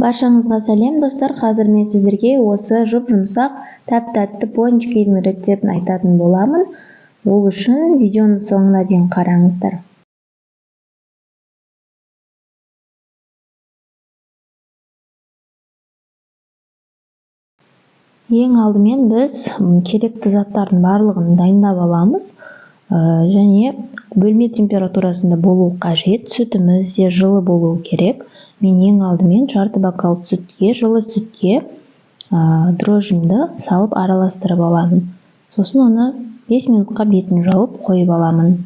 Баршаңызға сәлем достар. Қазір мен сіздерге осы жұп-жұмсақ тәп-тәтті пончикидің рецептін айтатын боламын. Ол үшін видеоны соңына дейін қараңыздар. Ең алдымен біз керекті заттардың барлығын дайындап аламыз. Және бөлме температурасында болу қажет. Сүтіміз де жылы болуы керек. Мен ең алдымен жарты бокал жылы сүтке дрожжімді салып араластырып аламын. Сосын оны 5 минутқа бетін жауып қойып аламын.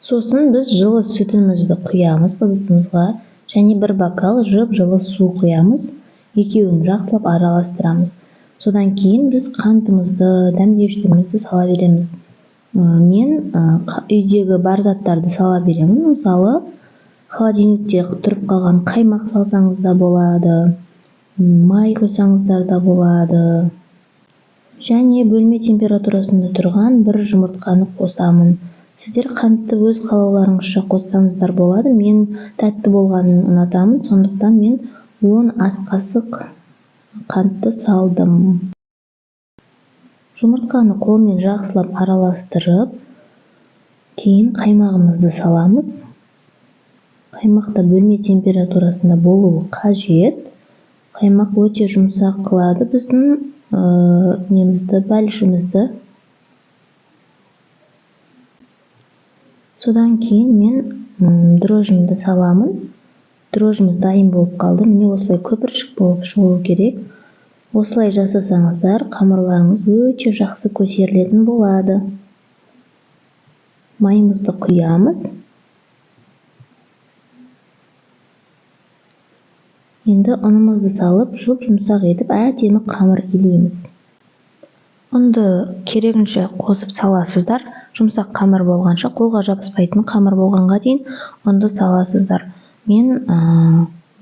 Сосын біз жылы сүтімізді құямыз ыдысымызға, және бір бокал жып-жылы су құямыз. Екеуін жақсылап араластырамыз. Содан кейін біз қантымызды, дәмдеуіштерімізді сала береміз. Мен үйдегі бар заттарды сала беремін. Мысалы, холодильникте тұрып қалған қаймақ салсаңыз да болады, май құйсаңыздар да болады. Және бөлме температурасында тұрған бір жұмыртқаны қосамын. Сіздер қантты өз қалауларыңызша қоссаңыздар болады. Мен тәтті болғанын ұнатамын, сондықтан мен 10 ас қасық қантты салдым. Жұмыртқаны қолмен жақсылап араластырып, кейін қаймағымызды саламыз. Қаймақта бөлме температурасында болуы қажет. Қаймақ өте жұмсақ қылады біздің бәлішімізді. Содан кейін мен дрожжімді саламын. Дрожжіміз дайын болып қалды. Міне осылай көпіршік болып шығуы керек. Осылай жасасаңыздар, қамырларыңыз өте жақсы көтерілетін болады. Майымызды құямыз. Енді ұнымызды салып, жұп-жұмсақ етіп, әдемі қамыр илейміз. Ұнды керегінше қосып саласыздар. Жұмсақ қамыр болғанша, қолға жабыспайтын қамыр болғанға дейін ұнды саласыздар. Мен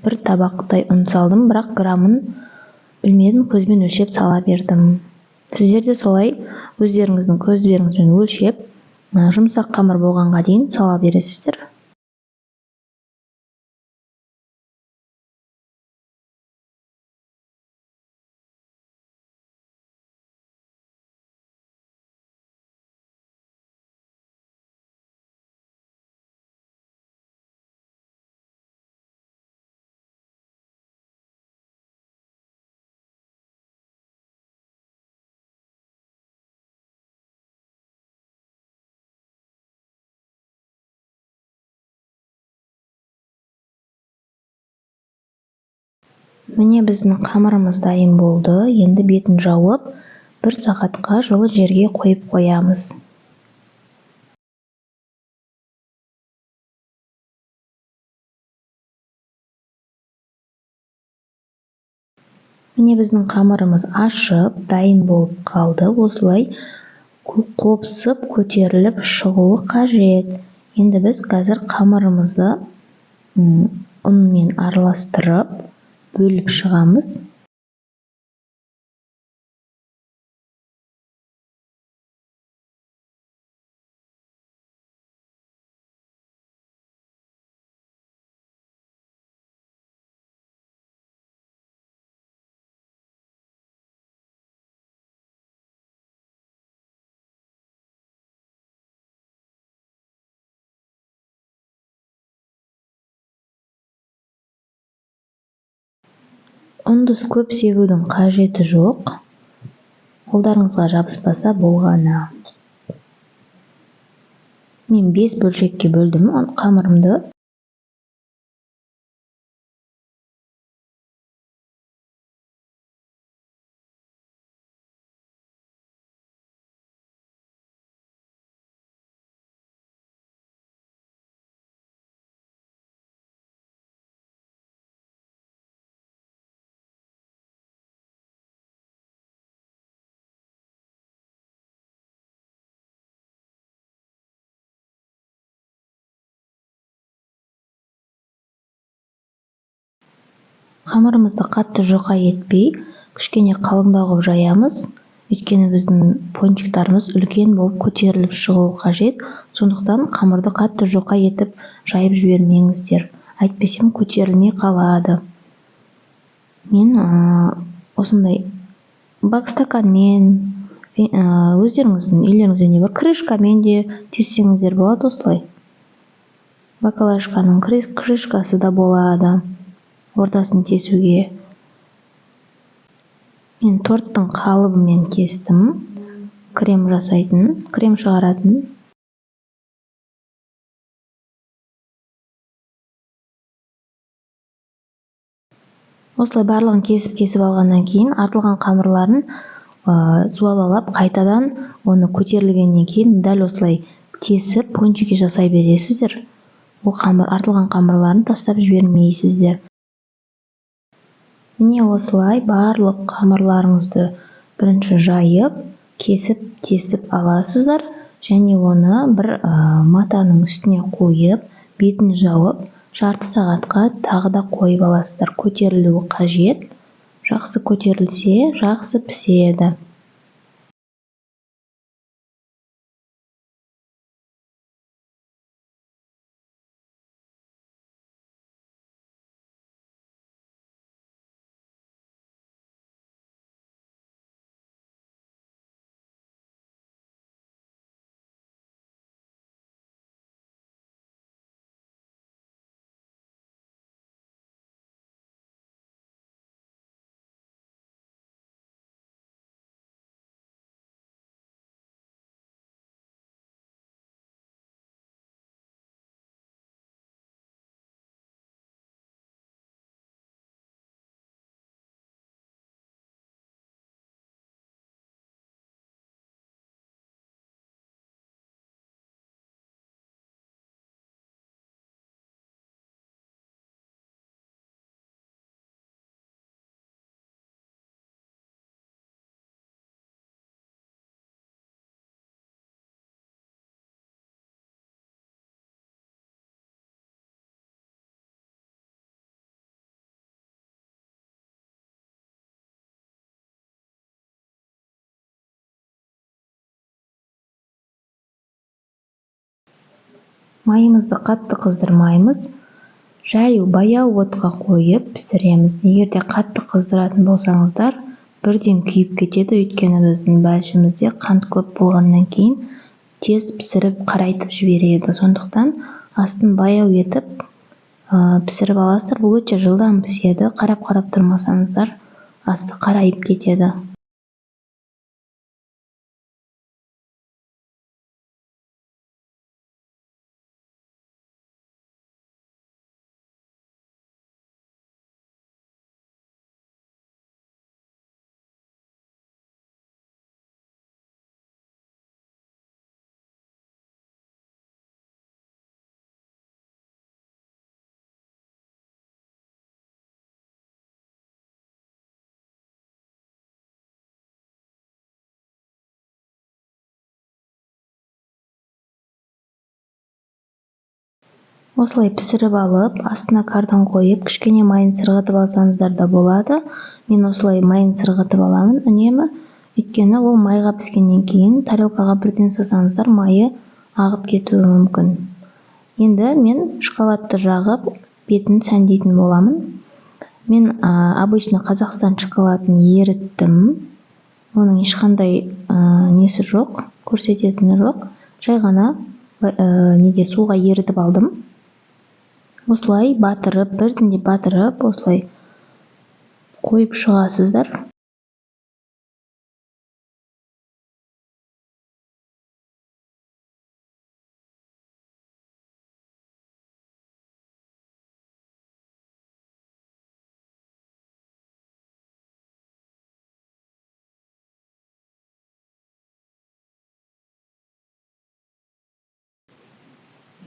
бір табақтай ұн салдым, бірақ грамын білмедім, көзбен өлшеп сала бердім. Сіздер де солай өздеріңіздің көздеріңізбен өлшеп, жұмсақ қамыр болғанға дейін сала бересіздер. Міне біздің қамырымыз дайын болды. Енді бетін жауып, 1 сағатқа жылы жерге қойып қоямыз. Міне біздің қамырымыз ашып, дайын болып қалды. Осылай қопсып, көтеріліп шығуы қажет. Енді біз қазір қамырымызды ұнмен араластырып, бөліп шығамыз. Ұнды көп себудің қажеті жоқ. Қолдарыңызға жабыспаса болғаны. Мен 5 бөлшекке бөлдім қамырымды. Қамырымызды қатты жұқа етпей, кішкене қалыңдау қылып жаямыз. Өйткені біздің пончиктарымыз үлкен болып көтеріліп шығуы қажет. Сондықтан қамырды қатты жұқа етіп жайып жібермеңіздер. Әйтпесе көтерілмей қалады. Мен осындай бакстаканмен, өздеріңіздің үйлеріңізде не бар, крышкамен де тесеңіздер болады осылай. Бакалашканың крышкасы да болады. Ортасын тесуге. Мен торттың қалыбымен кестім. Крем жасайтын, крем шығаратын. Осылай барлығын кесіп алғаннан кейін артылған қамырларын суалалап, қайтадан оны көтерілгеннен кейін дәл осылай тесіп пончики жасай бересіздер. Ол артылған қамырларын тастап жібермейсіздер. Міне осылай барлық қамырларыңызды бірінші жайып, тесіп аласыздар, және оны бір матаның үстіне қойып, бетін жауып, жарты сағатқа тағы да қойып аласыздар. Көтерілуі қажет. Жақсы көтерілсе, жақсы піседі. Майымызды қатты қыздырмаймыз. Жаю баяу отқа қойып пісіреміз. Егерде қатты қыздыратын болсаңыздар, бірден күйіп кетеді. Өйткені біздің бәлішімізде қант көп болғаннан кейін тез пісіріп қарайтып жібереді. Сондықтан астын баяу етіп пісіріп аласыздар. Бұл өте жылдам піседі. Қарап тұрмасаңыздар, асты қарайып кетеді. Осылай пісіріп алып, астына кардан қойып, кішкене майын сырғытып алсаңыздар да болады. Мен осылай майын сырғытып аламын үнемі. Өйткені ол майға піскеннен кейін тарелкаға бірден салсаңыздар, майы ағып кетуі мүмкін. Енді мен шоколадты жағып, бетін сәндейтін боламын. Мен обычно Қазақстан шоколадын еріттім. Оның ешқандай несі жоқ, көрсететіні жоқ. Жай ғана суға ерітіп алдым. Осылай батырып, бірден батырып, осылай қойып шығасыздар.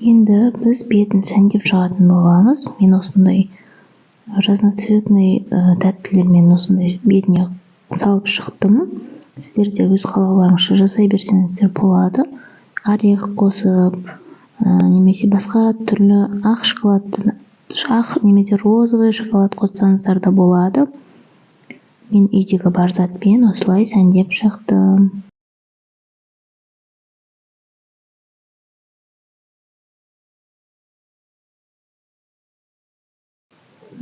Енді біз бетін сәндеп шығатын боламыз. Мен осындай разноцветный тәттілермен осындай бетіне салып шықтым. Сіздер де өз қалауларыңызша жасай берсеңіздер болады. Орех қосып, немесе басқа түрлі ақ шоколадты ақ немесе розовый шоколад қоссаңыздар да болады. Мен үйдегі бар затпен осылай сәндеп шықтым.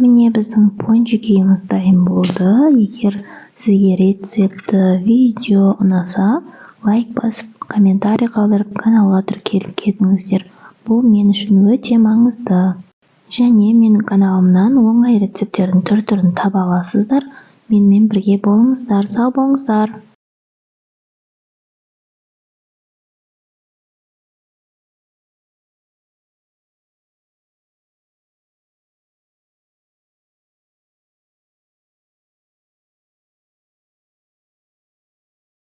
Міне біздің пончик үйіміз дайын болды. Егер сізге рецепті видео ұнаса, лайк басып, комментарий қалдырып, каналға тіркеліп кетіңіздер. Бұл мен үшін өте маңызды. Және менің каналымнан оңай рецептердің түр-түрін таба аласыздар. Менімен бірге болыңыздар, сау болыңыздар.